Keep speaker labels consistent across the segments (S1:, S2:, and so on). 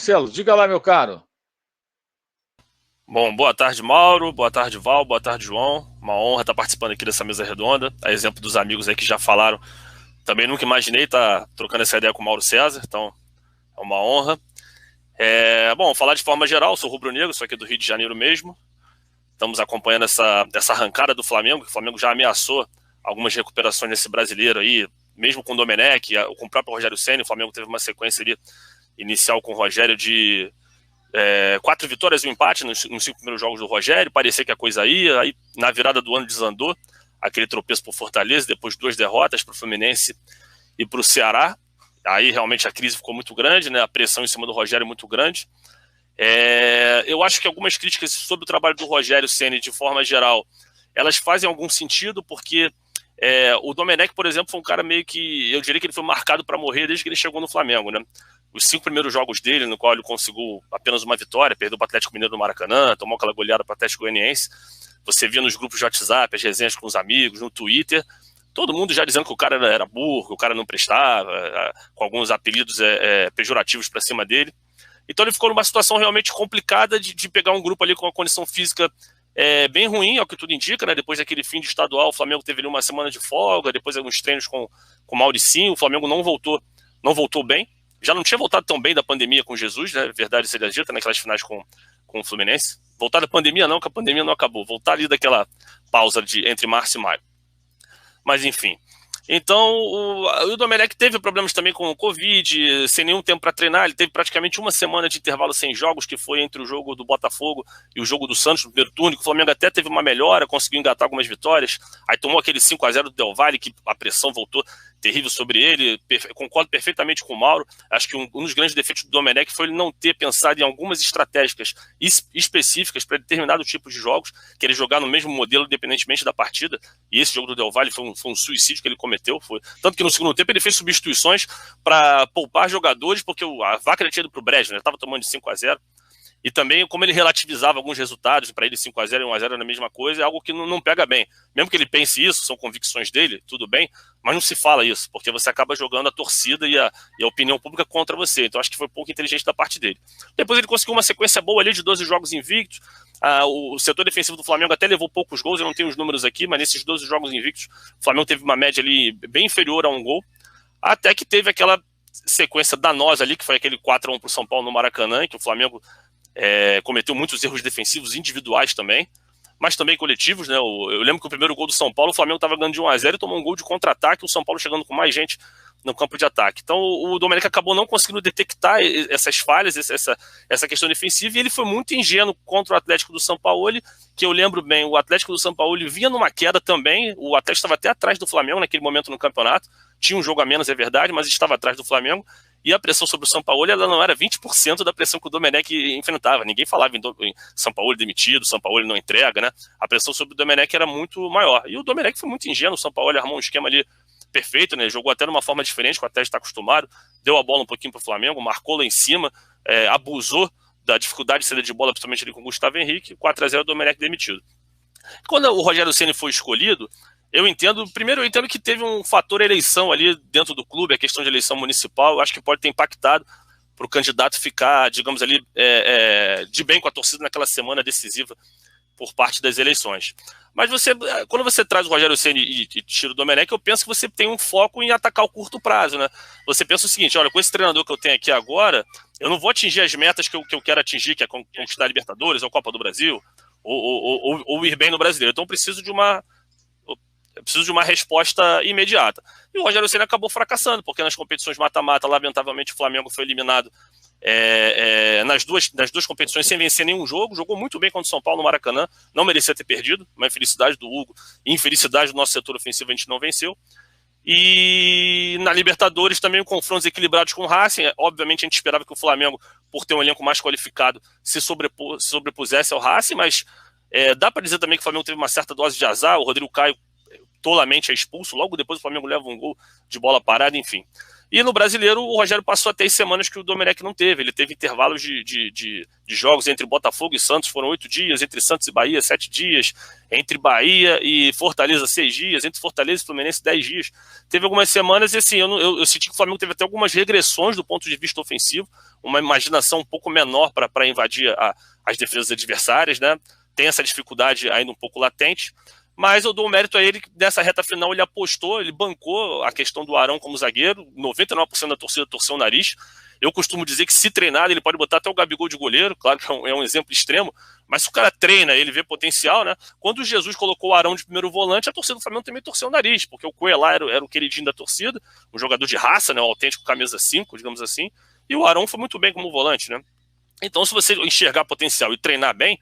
S1: Marcelo. Diga lá, meu caro.
S2: Bom, boa tarde, Mauro, boa tarde, Val, boa tarde, João. Uma honra estar participando aqui dessa mesa redonda. A exemplo dos amigos aí que já falaram, também nunca imaginei estar trocando essa ideia com o Mauro César, então é uma honra. Bom, falar de forma geral, sou rubro-negro, sou aqui do Rio de Janeiro mesmo. Estamos acompanhando essa arrancada do Flamengo, que o Flamengo já ameaçou algumas recuperações nesse brasileiro aí, mesmo com o Domenech, com o próprio Rogério Ceni. O Flamengo teve uma sequência ali inicial com o Rogério de 4 vitórias e um empate nos 5 primeiros jogos do Rogério. Parecia que a coisa ia, aí na virada do ano desandou, aquele tropeço para o Fortaleza, depois 2 derrotas para o Fluminense e para o Ceará. Aí realmente a crise ficou muito grande, né? A pressão em cima do Rogério muito grande. Eu acho que algumas críticas sobre o trabalho do Rogério Ceni, de forma geral, elas fazem algum sentido, porque o Domenech, por exemplo, foi um cara meio que, eu diria que ele foi marcado para morrer desde que ele chegou no Flamengo, né? Os 5 primeiros jogos dele, no qual ele conseguiu apenas uma vitória, perdeu para o Atlético Mineiro no Maracanã, tomou aquela goleada para o Atlético Goianiense. Você via nos grupos de WhatsApp, as resenhas com os amigos, no Twitter, todo mundo já dizendo que o cara era burro, que o cara não prestava, com alguns apelidos pejorativos para cima dele. Então ele ficou numa situação realmente complicada de pegar um grupo ali com uma condição física bem ruim, ao que tudo indica, né? Depois daquele fim de estadual, o Flamengo teve ali uma semana de folga, depois alguns treinos com o Mauricinho, o Flamengo não voltou bem. Já não tinha voltado tão bem da pandemia com Jesus, né? Verdade seja dita, naquelas finais com o Fluminense. Voltar da pandemia não, que a pandemia não acabou. Voltar ali daquela pausa entre março e maio. Mas enfim. Então, o Domenech teve problemas também com o Covid, sem nenhum tempo para treinar. Ele teve praticamente uma semana de intervalo sem jogos, que foi entre o jogo do Botafogo e o jogo do Santos no primeiro turno. O Flamengo até teve uma melhora, conseguiu engatar algumas vitórias. Aí tomou aquele 5-0 do Del Valle, que a pressão voltou terrível sobre ele. Concordo perfeitamente com o Mauro. Acho que um dos grandes defeitos do Domenech foi ele não ter pensado em algumas estratégias específicas para determinado tipo de jogos, que ele jogar no mesmo modelo independentemente da partida. E esse jogo do Del Valle foi um suicídio que ele cometeu. Tanto que no segundo tempo ele fez substituições para poupar jogadores, porque a vaca ele tinha ido para o brejo, né? Estava tomando de 5-0. E também como ele relativizava alguns resultados, para ele 5-0 e 1-0 era a mesma coisa, é algo que não pega bem. Mesmo que ele pense isso, são convicções dele, tudo bem, mas não se fala isso, porque você acaba jogando a torcida e a opinião pública contra você. Então acho que foi pouco inteligente da parte dele. Depois ele conseguiu uma sequência boa ali de 12 jogos invictos. O setor defensivo do Flamengo até levou poucos gols, eu não tenho os números aqui, mas nesses 12 jogos invictos, o Flamengo teve uma média ali bem inferior a um gol, até que teve aquela sequência danosa ali, que foi aquele 4-1 para o São Paulo no Maracanã, que o Flamengo cometeu muitos erros defensivos individuais também, mas também coletivos, né? Eu lembro que o primeiro gol do São Paulo, o Flamengo estava ganhando de 1-0 e tomou um gol de contra-ataque, o São Paulo chegando com mais gente no campo de ataque. Então o Domenech acabou não conseguindo detectar essas falhas, essa questão defensiva, e ele foi muito ingênuo contra o Atlético do São Paulo, que eu lembro bem, o Atlético do São Paulo vinha numa queda também, o Atlético estava até atrás do Flamengo naquele momento no campeonato, tinha um jogo a menos, é verdade, mas estava atrás do Flamengo, e a pressão sobre o São Paulo ela não era 20% da pressão que o Domenech enfrentava. Ninguém falava em São Paulo demitido, São Paulo não entrega, né? A pressão sobre o Domenech era muito maior. E o Domenech foi muito ingênuo, o São Paulo armou um esquema ali perfeito, né? Jogou até de uma forma diferente, que o Atlético está acostumado, deu a bola um pouquinho para o Flamengo, marcou lá em cima, abusou da dificuldade de saída de bola, principalmente ali com o Gustavo Henrique, 4-0 o Domenech demitido. Quando o Rogério Ceni foi escolhido, primeiro eu entendo que teve um fator eleição ali dentro do clube, a questão de eleição municipal, eu acho que pode ter impactado para o candidato ficar, digamos ali, de bem com a torcida naquela semana decisiva por parte das eleições. Mas quando você traz o Rogério Ceni e tira o Domenech, eu penso que você tem um foco em atacar o curto prazo, né? Você pensa o seguinte, olha, com esse treinador que eu tenho aqui agora, eu não vou atingir as metas que eu quero atingir, que é conquistar a Libertadores, ou a Copa do Brasil, ou ir bem no Brasileiro. Então eu preciso de uma resposta imediata. E o Rogério Ceni acabou fracassando, porque nas competições mata-mata, lamentavelmente, o Flamengo foi eliminado nas duas competições sem vencer nenhum jogo. Jogou muito bem contra o São Paulo no Maracanã, não merecia ter perdido, uma infelicidade do Hugo e infelicidade do nosso setor ofensivo, a gente não venceu. E na Libertadores também confrontos equilibrados com o Racing. Obviamente a gente esperava que o Flamengo, por ter um elenco mais qualificado, se sobrepusesse ao Racing, mas dá para dizer também que o Flamengo teve uma certa dose de azar. O Rodrigo Caio tolamente é expulso, logo depois o Flamengo leva um gol de bola parada, enfim. E no Brasileiro, o Rogério passou a ter semanas que o Domenech não teve. Ele teve intervalos de jogos entre Botafogo e Santos, foram 8 dias, entre Santos e Bahia, 7 dias, entre Bahia e Fortaleza, 6 dias, entre Fortaleza e Fluminense, 10 dias. Teve algumas semanas e assim, eu senti que o Flamengo teve até algumas regressões do ponto de vista ofensivo, uma imaginação um pouco menor para invadir as defesas adversárias, né? Tem essa dificuldade ainda um pouco latente. Mas eu dou um mérito a ele que nessa reta final ele apostou, ele bancou a questão do Arão como zagueiro, 99% da torcida torceu o nariz. Eu costumo dizer que se treinar, ele pode botar até o Gabigol de goleiro, claro que é um exemplo extremo, mas se o cara treina, ele vê potencial, né? Quando o Jesus colocou o Arão de primeiro volante, a torcida do Flamengo também torceu o nariz, porque o Cuellar era o queridinho da torcida, um jogador de raça, né? Um autêntico camisa 5, digamos assim, e o Arão foi muito bem como volante, né? Então, se você enxergar potencial e treinar bem,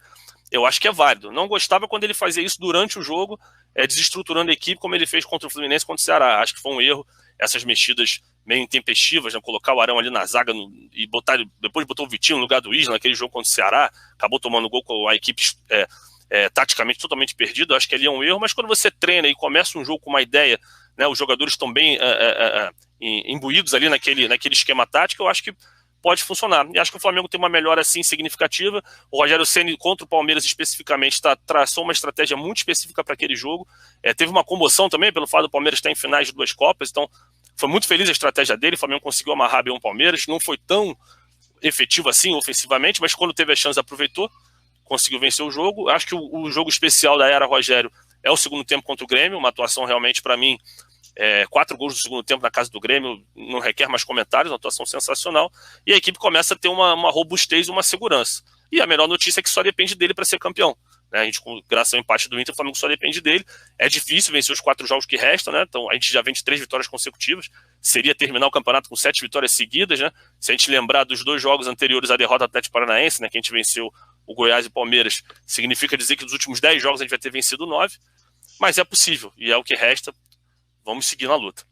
S2: eu acho que é válido. Não gostava quando ele fazia isso durante o jogo, desestruturando a equipe, como ele fez contra o Fluminense contra o Ceará. Acho que foi um erro, essas mexidas meio intempestivas, né? Colocar o Arão ali na zaga e depois botou o Vitinho no lugar do Isla naquele jogo contra o Ceará, acabou tomando gol com a equipe taticamente totalmente perdida. Acho que ali é um erro, mas quando você treina e começa um jogo com uma ideia, né, os jogadores estão bem imbuídos ali naquele esquema tático, eu acho que pode funcionar. E acho que o Flamengo tem uma melhora assim significativa. O Rogério Ceni contra o Palmeiras especificamente traçou uma estratégia muito específica para aquele jogo. Teve uma comoção também pelo fato do Palmeiras estar em finais de 2 Copas, então foi muito feliz a estratégia dele. O Flamengo conseguiu amarrar bem o Palmeiras, não foi tão efetivo assim ofensivamente, mas quando teve a chance aproveitou, conseguiu vencer o jogo. Acho que o jogo especial da era Rogério é o segundo tempo contra o Grêmio, uma atuação realmente para mim 4 gols no segundo tempo na casa do Grêmio, não requer mais comentários, uma atuação sensacional, e a equipe começa a ter uma robustez e uma segurança. E a melhor notícia é que só depende dele para ser campeão. Né? A gente, graças ao empate do Inter, o Flamengo só depende dele. É difícil vencer os 4 jogos que restam, né? Então a gente já vem de 3 vitórias consecutivas, seria terminar o campeonato com 7 vitórias seguidas, né? Se a gente lembrar dos 2 jogos anteriores à derrota do Atlético Paranaense, né, que a gente venceu o Goiás e o Palmeiras, significa dizer que nos últimos 10 jogos a gente vai ter vencido 9, mas é possível, e é o que resta. Vamos seguir na luta.